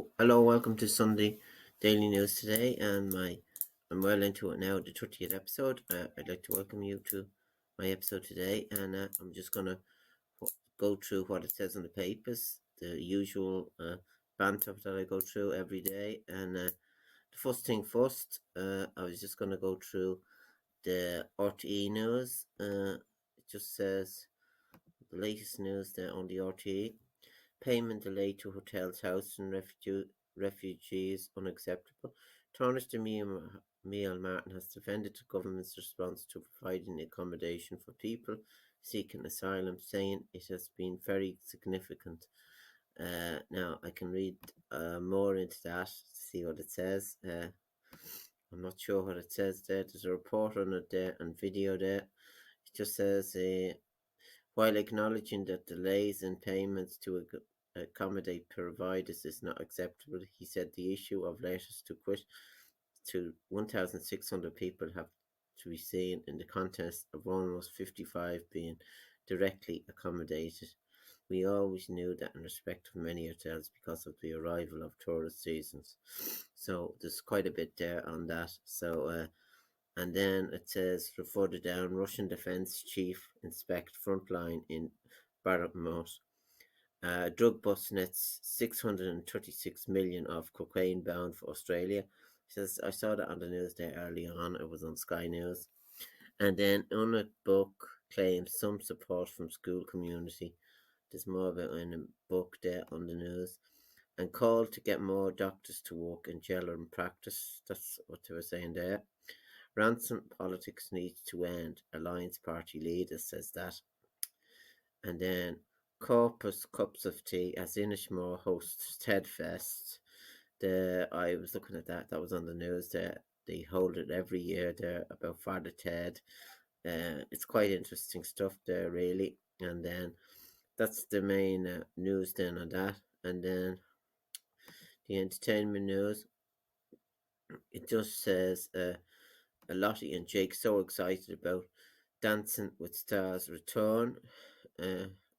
So, hello, welcome to Sunday Daily News today, and I'm well into it now, the 30th episode. I'd like to welcome you to my episode today, and I'm just gonna go through what it says on the papers, the usual banter that I go through every day. And the first thing first, I was just gonna go through the RTE news. It just says the latest news there on the RTE. Payment delay to hotels housing refugees unacceptable. Tánaiste Micheál Martin has defended the government's response to providing accommodation for people seeking asylum, saying it has been very significant. Now, I can read more into that to see what it says. I'm not sure what it says there. There's a report on it there and video there. It just says, while acknowledging that delays in payments to accommodate providers is not acceptable, he said the issue of letters to quit to 1,600 people have to be seen in the context of almost 55 being directly accommodated. We always knew that in respect of many hotels because of the arrival of tourist seasons. So there's quite a bit there on that. So and then it says further down, Russian defense chief inspect frontline in Bakhmut. Drug bust nets 636 million of cocaine bound for Australia. He says, I saw that on the news there early on. It was on Sky News. And then Unit book claims some support from school community. There's more about in a book there on the news. And called to get more doctors to work in general practice. That's what they were saying there. Ransom politics needs to end. Alliance Party leader says that. And then Corpus Cups of Tea as Inishmore hosts Ted Fest. I was looking at that. That was on the news there. They hold it every year there about Father Ted. It's quite interesting stuff there, really. And then that's the main news then on that. And then the entertainment news. It just says Lottie and Jake so excited about Dancing with Stars return.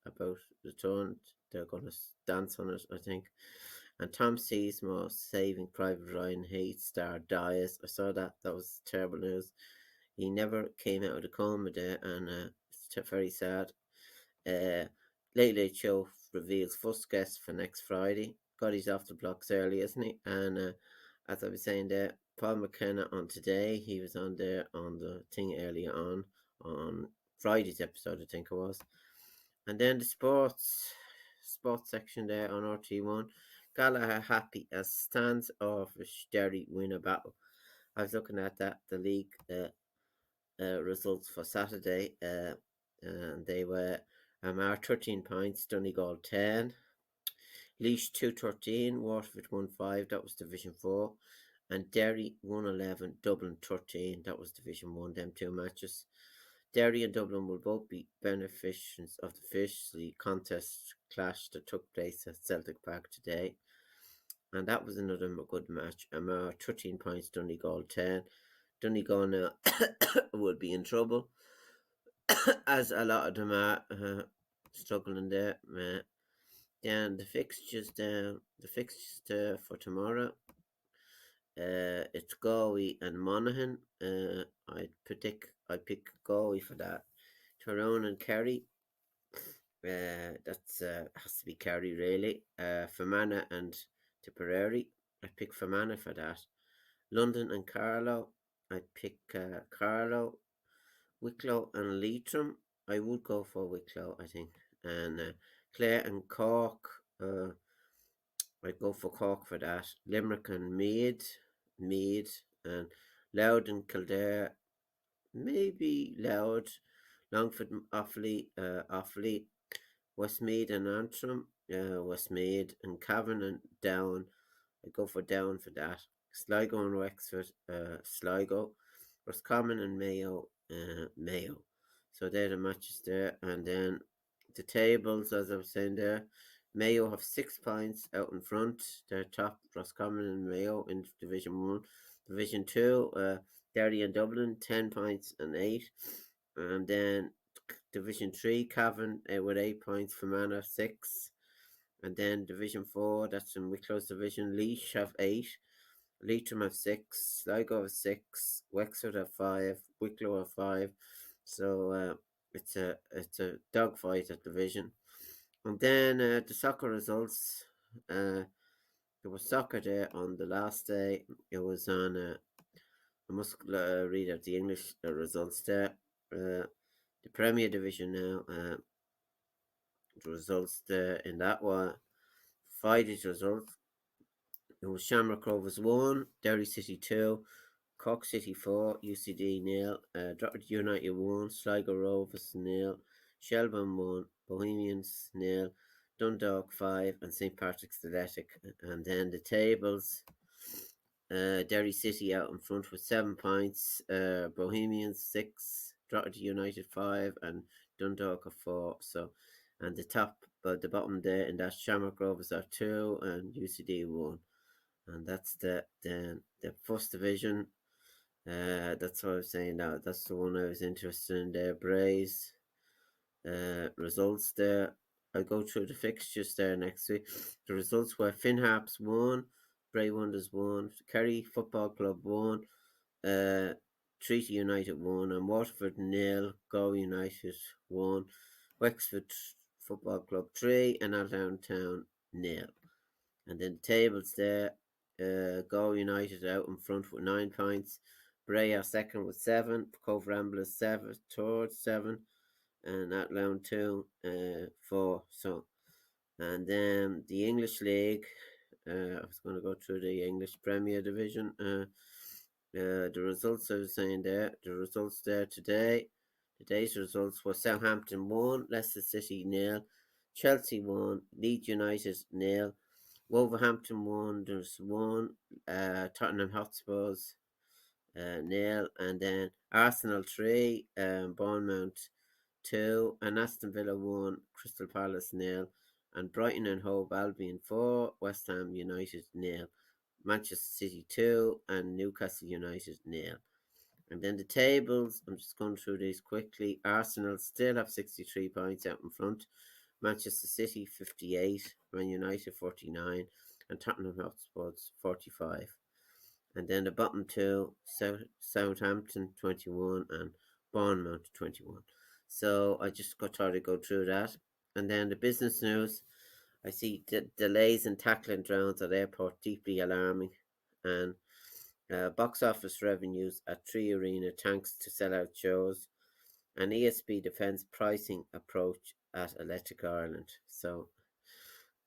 About return, they're going to dance on it, I think. And Tom Sizemore saving Private Ryan Hate star dies. I saw that. That was terrible news. He never came out of the coma there, and it's very sad. Late Late Show reveals first guest for next Friday. God, he's off the blocks early, isn't he? And as I was saying there, Paul McKenna on today. He was on there on the thing earlier on Friday's episode, I think it was. And then the sports section there on RT1. Gallagher happy as stands off Derry win a battle. I was looking at that, the league results for Saturday, and they were Armagh 13 points, Donegal 10, Laois 2-13, Waterford 1-5, that was Division 4, and Derry 1-11, Dublin 13, that was Division 1, them two matches. Derry and Dublin will both be beneficiaries of the officially contest clash that took place at Celtic Park today. And that was another good match. 13 points, Donegal 10. Donegal now will be in trouble as a lot of them are struggling there. Then the fixtures for tomorrow. It's Galway and Monaghan. I pick Galway for that. Tyrone and Kerry. That's has to be Kerry really. Fermanagh and Tipperary. I pick Fermanagh for that. London and Carlow. I pick Carlow. Wicklow and Leitrim. I would go for Wicklow, I think. And Clare and Cork. I'd go for Cork for that. Limerick and Meath, and Louth and Kildare, maybe Louth. Longford and Offaly, Westmeath and Antrim, Westmeath, and Cavan and Down. I'd go for Down for that. Sligo and Wexford, Sligo. Roscommon and Mayo, Mayo. So they're the matches there. And then the tables, as I was saying there, Mayo have 6 points out in front. They're top, Roscommon and Mayo in Division 1. Division 2, Derry and Dublin, 10 points and 8. And then Division 3, Cavan with 8 points, Fermanagh 6. And then Division 4, that's in Wicklow's division. Laois have 8, Leitrim have 6, Sligo have 6, Wexford have 5, Wicklow have 5. So it's a dogfight at division. And then the soccer results. There was soccer there on the last day. It was on. I must read out the English results there. The Premier Division now. The results there in that one. Friday's results. It was Shamrock Rovers 1, Derry City 2, Cork City 4, UCD 0, Drogheda United 1, Sligo Rovers 0, Shelbourne 1, Bohemians 0, Dundalk 5, and St Patrick's Athletic. And then the tables. Derry City out in front with 7 points, Bohemians 6, Drogheda United 5, and Dundalk 4. So, and the bottom there, and that's Shamrock Rovers are 2, and UCD 1. And that's the first division. That's what I was saying. Now that's the one I was interested in there. Bray's results there. I'll go through the fixtures there next week. The results were Finn Harps 1, Bray Wonders 1, Kerry Football Club 1, Treaty United 1, and Waterford 0, Go United 1, Wexford Football Club 3, and Allentown Town 0. And then the tables there, Go United out in front with 9 points, Bray are second with 7, Cove Ramblers third 7, and Athlone 2 4. So, and then the English League, I was going to go through the English Premier Division. The results I was saying there, the results there today. Today's results were Southampton 1, Leicester City 0, Chelsea 1, Leeds United 0, Wolverhampton 1, there's 1, Tottenham Hotspurs 0, and then Arsenal 3, Bournemouth 2, and Aston Villa 1, Crystal Palace 0, and Brighton and Hove Albion 4, West Ham United 0, Manchester City 2, and Newcastle United 0. And then the tables, I'm just going through these quickly. Arsenal still have 63 points out in front, Manchester City 58, Man United 49, and Tottenham Hotspurs 45. And then the bottom two, Southampton 21 and Bournemouth 21. So I just tried to go through that. And then the business news, I see delays in tackling drones at airport deeply alarming. And box office revenues at 3 Arena thanks to sellout shows. And ESB defends pricing approach at Electric Ireland. So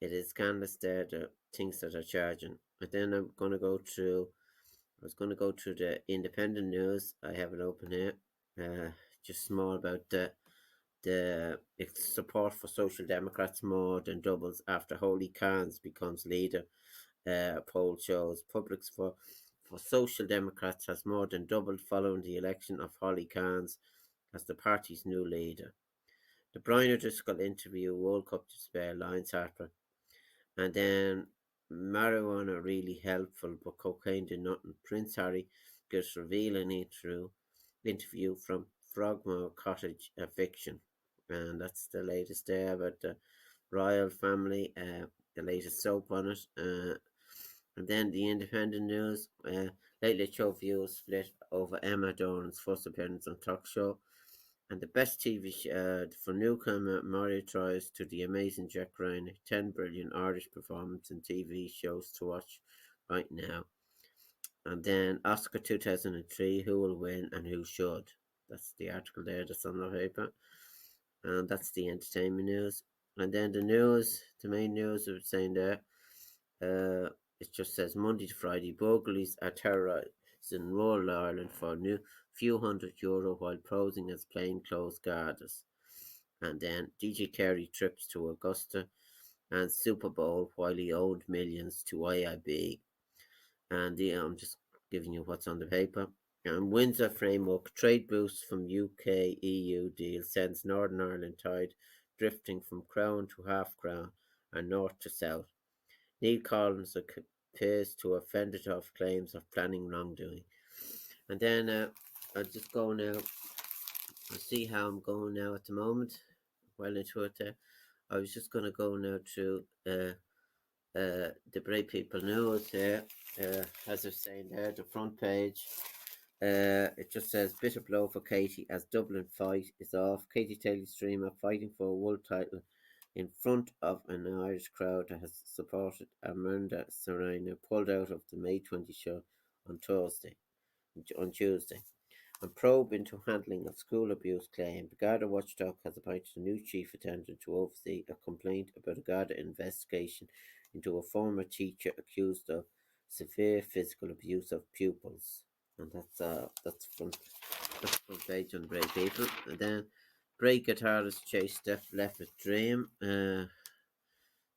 it is scandalous there, the things that are charging. And then I was going to go through the independent news. I have it open here. Just small about the support for Social Democrats more than doubles after Holy Cairns becomes leader. Poll shows public support for Social Democrats has more than doubled following the election of Holly Cairns as the party's new leader. The Brian O'Driscoll interview, World Cup despair, Lines Harper. And then marijuana really helpful, but cocaine did nothing. Prince Harry gives revealing interview from Frogmore Cottage eviction. And that's the latest there about the royal family, the latest soap on it. And then the independent news, Late Late Show viewers split over Emma Doran's first appearance on Talk Show. And the best TV for newcomer Mario tries to the amazing Jack Ryan, 10 brilliant Irish performance and TV shows to watch right now. And then Oscar 2003, who will win and who should. That's the article there that's on the paper. And that's the entertainment news. And then the main news I was saying there, it just says Monday to Friday, burglaries are terrorising rural Ireland for a few €100 while posing as plainclothes guards. And then DJ Carey trips to Augusta and Super Bowl while he owed millions to IIB. And I'm just giving you what's on the paper. And Windsor framework trade boost from UK EU deal sends Northern Ireland tide drifting from crown to half crown and north to south. Neil Collins appears to have fended off claims of planning wrongdoing. And then I'll just go now. I'll see how I'm going now at the moment. Well into it there. I was just going to go now to the Bray People news here. As I was saying there, the front page. It just says bitter blow for Katie as Dublin fight is off. Katie Taylor streamer fighting for a world title in front of an Irish crowd that has supported Amanda Serena pulled out of the May 20 show on Tuesday. And probe into handling of school abuse claim. The Garda watchdog has appointed a new chief attendant to oversee a complaint about a Garda investigation into a former teacher accused of severe physical abuse of pupils. And that's front page on Bray People. And then Bray guitarist Chase Steph left with Dream.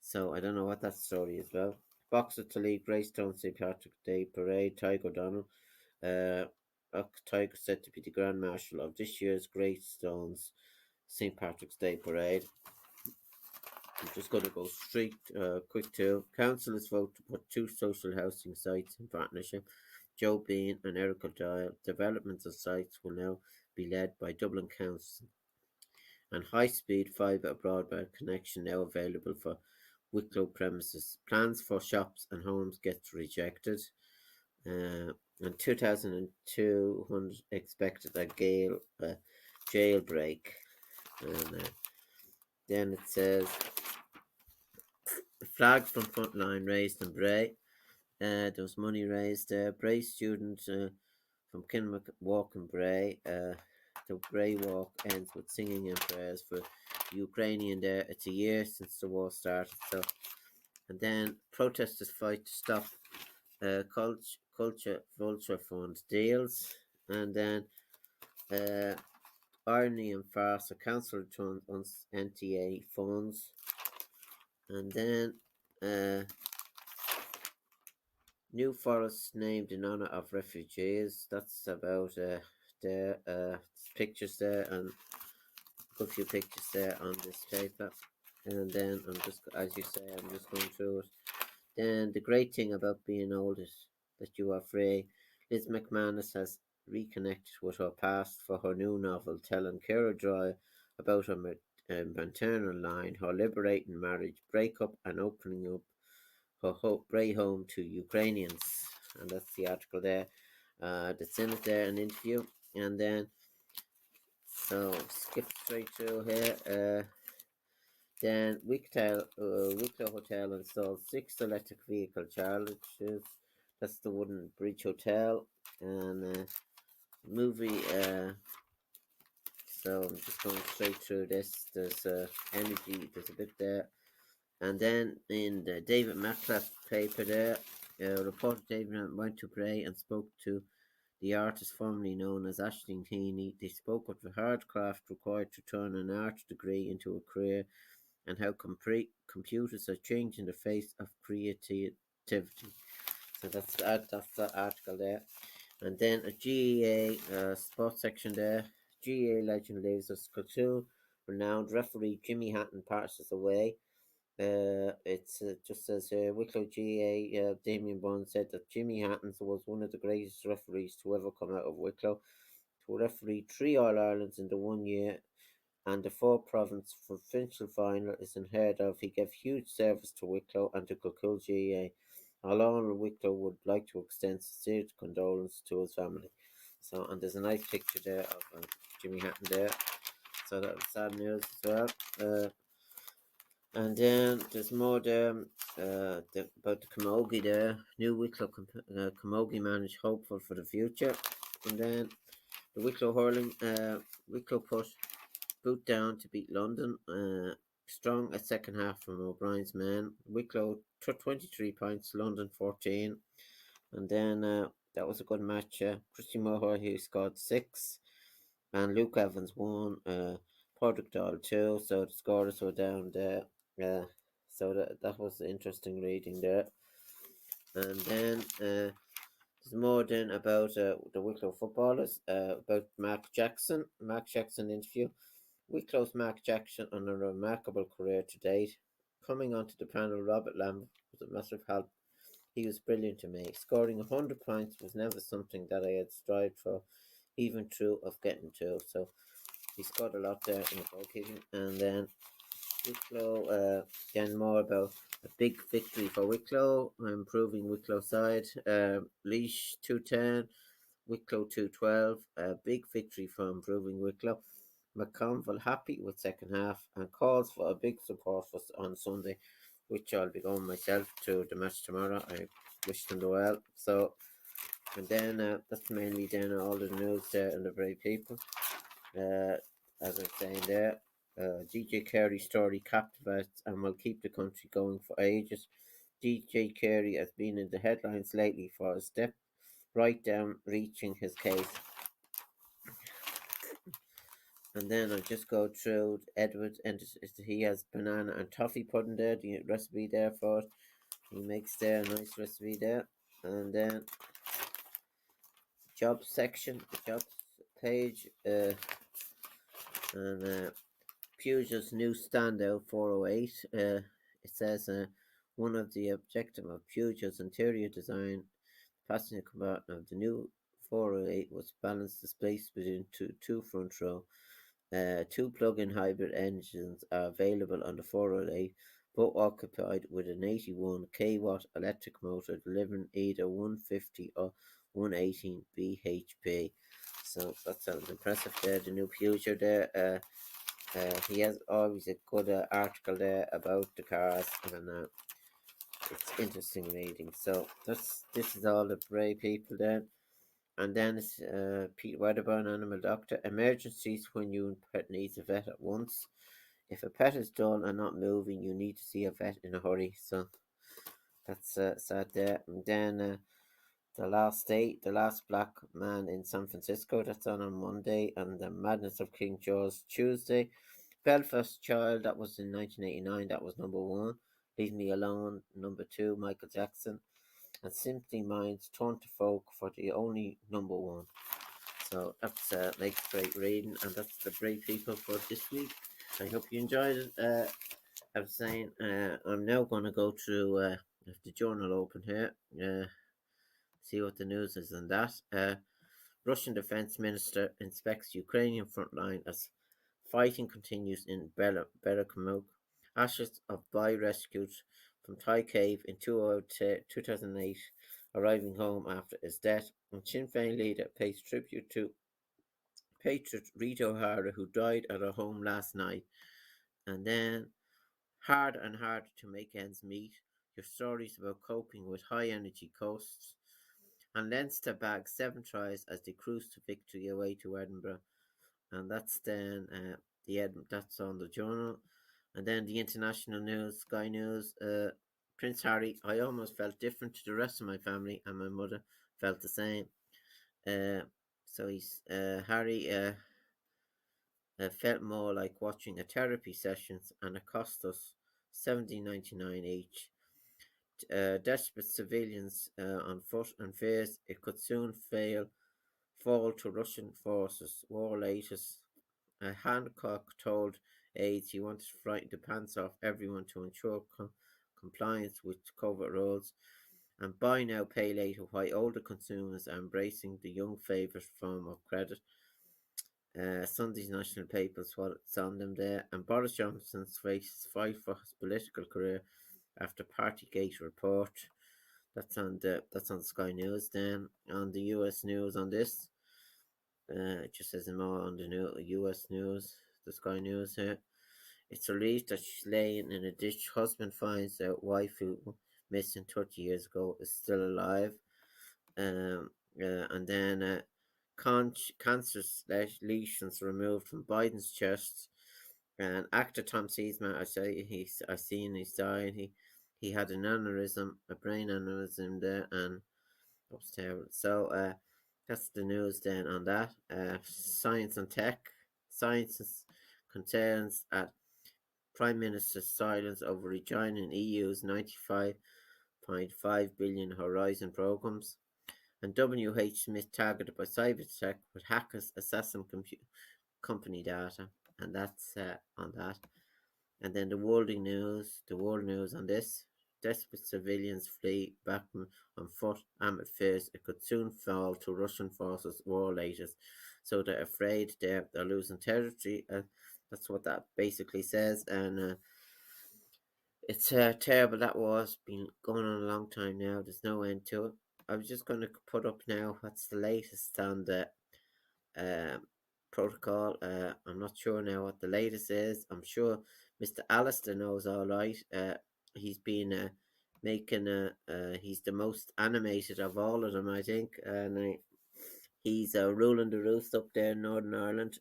So I don't know what that story is about. Boxer to lead Greystone St. Patrick's Day Parade, Tyke O'Donnell. Tiger said to be the Grand Marshal of this year's Greystones St. Patrick's Day Parade. I'm just going to go straight quick to councillors vote to put 2 social housing sites in partnership. Joe Bean and Erica Doyle. Development of sites will now be led by Dublin Council. And high-speed fibre broadband connection now available for Wicklow premises. Plans for shops and homes get rejected. And 2,200 expected a jailbreak. And then it says flag from Frontline raised in Bray. There was money raised there. Bray students from Kinmac walk in Bray. The Bray walk ends with singing and prayers for Ukrainian there. It's a year since the war started. So, and then protesters fight to stop culture vulture fund deals, and then irony and farce, a council returns on NTA funds, and then new forests named in honour of refugees. That's about there. Pictures there, and a good few pictures there on this paper. And then I'm just, as you say, I'm just going through it. Then the great thing about being old is that you are free. Liz McManus has reconnected with her past for her new novel, telling Kira Joy about her maternal line, her liberating marriage, breakup, and opening up her Bray home to Ukrainians. And that's the article there. That's in it there, an interview. And then, so skip straight through here. Then Wicklow Hotel installed 6 electric vehicle chargers. That's the Wooden Bridge Hotel. And movie. So I'm just going straight through this. There's energy. There's a bit there. And then in the David Macliffe paper there, reporter David went to Bray and spoke to the artist formerly known as Aisling Heaney. They spoke of the hard craft required to turn an art degree into a career and how computers are changing the face of creativity. So that's that article there. And then a GAA sports section there. GAA legend leaves us. Couture renowned referee Jimmy Hatton passes away. It's just says here, Wicklow GA Damien Bond said that Jimmy Hattons was one of the greatest referees to ever come out of Wicklow. To referee 3 All-Irelands in the 1 year and the 4 province provincial final is unheard of. He gave huge service to Wicklow and to Kilcool GA. Along Wicklow would like to extend sincere condolence to his family. So, and there's a nice picture there of Jimmy Hatton there. So that was sad news as well. And then there's more there about the Camogie there. New Wicklow Camogie managed hopeful for the future. And then the Wicklow hurling, Wicklow put boot down to beat London. Strong a second half from O'Brien's men. Wicklow took 23 points, London 14. And then that was a good match. Christy Moore, he scored 6. And Luke Evans won. Padraig Dahl 2. So the scores were down there. So that was interesting reading there. And then there's more then about the Wicklow footballers, about Mark Jackson interview. Wicklow's Mark Jackson on a remarkable career to date. Coming onto the panel, Robert Lamb was a massive help. He was brilliant to me. Scoring 100 points was never something that I had strived for, even true of getting to. So he scored a lot there in the goal kicking. And then Wicklow, again more about a big victory for Wicklow, improving Wicklow side. Leash 210, Wicklow 212, a big victory for improving Wicklow. McConville happy with second half and calls for a big support for on Sunday, which I'll be going myself to the match tomorrow. I wish them well. So, and then that's mainly then all the news there and the Bray People. As I'm saying there, DJ Carey story captivates and will keep the country going for ages. DJ Carey has been in the headlines lately for a step right down reaching his case. And then I'll just go through Edward, and he has banana and toffee pudding there, the recipe there for it. He makes there a nice recipe there. And then jobs section, the jobs page, and Peugeot's new standout 408. It says one of the objective of Peugeot's interior design, passenger compartment of the new 408 was balance the space between two front row. Two plug-in hybrid engines are available on the 408, both occupied with an 81 kW electric motor delivering either 150 or 118 bhp. So that sounds impressive there, the new Peugeot there. He has always a good article there about the cars, and it's interesting reading. So this is all the Bray People there. And then it's Pete Wedderburn, animal doctor. Emergencies when your pet needs a vet at once. If a pet is dull and not moving, you need to see a vet in a hurry. So that's sad there. And then the last black man in San Francisco. That's on Monday, and the Madness of King George Tuesday. Belfast Child, that was in 1989. That was number one. Leave Me Alone, number two. Michael Jackson. And Simply Minds Turn to Folk for the only number one. So that's makes great reading, and that's the Brave People for this week. I hope you enjoyed it. I was saying I'm now going to go through the journal open here, see what the news is on that. Russian Defense Minister inspects Ukrainian front line as fighting continues in Belakomok. Ashes of boy rescued from Thai cave in 2008, arriving home after his death. And Sinn Féin leader pays tribute to Patriot Rita O'Hara, who died at her home last night. And then, hard and hard to make ends meet. Your stories about coping with high energy costs. And Leinster bagged 7 tries as they cruise to victory away to Edinburgh. And that's then that's on the journal. And then the international news, Sky News, Prince Harry. I almost felt different to the rest of my family, and my mother felt the same. So he's Harry felt more like watching a therapy sessions, and it cost us $17.99 each. Desperate civilians on foot and fears it could soon fall to Russian forces. War latest. Hancock told aides he wanted to frighten the pants off everyone to ensure compliance with COVID rules. And buy now, pay later, why older consumers are embracing the young favourite form of credit. Sunday's national papers, what's on them there. And Boris Johnson faces fight for his political career after Partygate report. That's on Sky News. Then on the US news on this, it just says more on the US news, the Sky News here. It's released that she's laying in a ditch. Husband finds out wife who missing 30 years ago is still alive. And then cancer lesions removed from Biden's chest. And actor Tom Seisman, I seen he's dying. He had an aneurysm, a brain aneurysm there, and that was terrible. So that's the news then on that. Science and tech. Science concerns at Prime Minister's silence over rejoining EU's 95.5 billion Horizon programs. And WH Smith targeted by cyber attack with hackers assessing company data. And that's on that. And then the world news on this. Desperate civilians flee back on foot amid fears it could soon fall to Russian forces war latest. So they're afraid they're losing territory. That's what that basically says. And It's terrible. That was been going on a long time now. There's no end to it. I was just going to put up now what's the latest on the protocol. I'm not sure now what the latest is. I'm sure Mr. Alistair knows all right. He's been making he's the most animated of all of them, I think, and he's ruling the roost up there in Northern Ireland.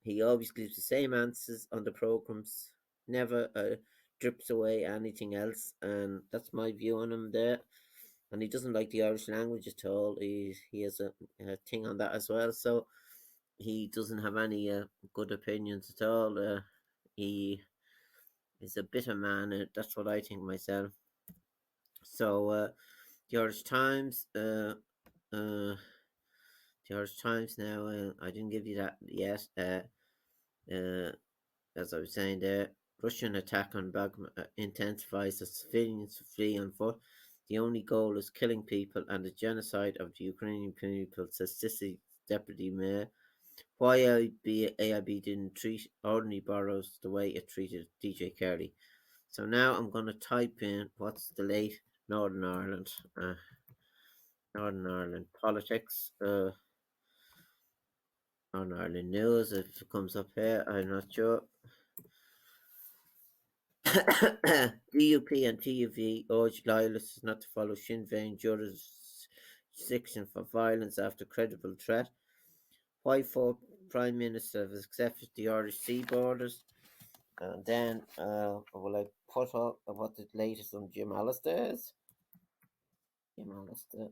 He always gives the same answers on the programs, never drips away anything else, and that's my view on him there. And he doesn't like the Irish language at all. He has a thing on that as well. So he doesn't have any good opinions at all. He is a bitter man. That's what I think myself. So the Irish Times, the Irish Times. Now, I didn't give you that yet. Uh, as I was saying there, Russian attack on Bakhmut intensifies as civilians flee on foot. The only goal is killing people and the genocide of the Ukrainian people, says Sicily deputy mayor. Why AIB didn't treat ordinary boroughs the way it treated DJ Kerry. So now I'm going to type in what's the late Northern Ireland, politics, Northern Ireland news. If it comes up here, I'm not sure. DUP and TUV urge loyalists not to follow Sinn Féin jurisdiction for violence after credible threat. Why four Prime Minister has accepted the Irish Sea borders. And then will I put up what the latest on Jim Alistair is? Jim Alistair,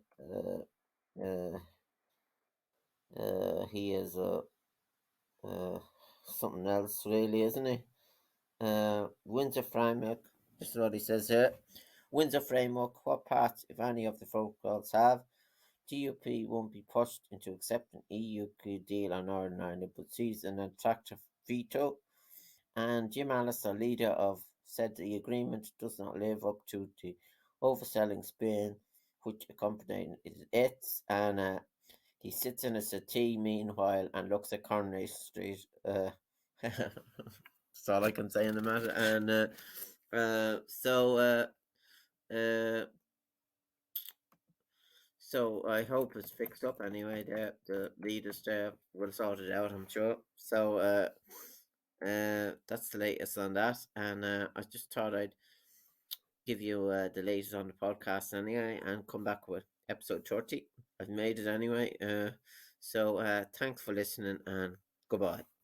he is something else really, isn't he? Windsor Framework, this is what he says here. Windsor Framework, what parts, if any, of the protocols have? DUP won't be pushed into accepting EU deal on Northern Ireland, but sees an attractive veto. And Jim Alistair, leader of, said the agreement does not live up to the overselling spin which accompanied it, and he sits in a settee meanwhile and looks at Coronation Street. That's all I can say on the matter. And so I hope it's fixed up anyway. The leaders there will sort it out, I'm sure. So that's the latest on that. And I just thought I'd give you the latest on the podcast anyway and come back with episode 30. I've made it anyway. So thanks for listening and goodbye.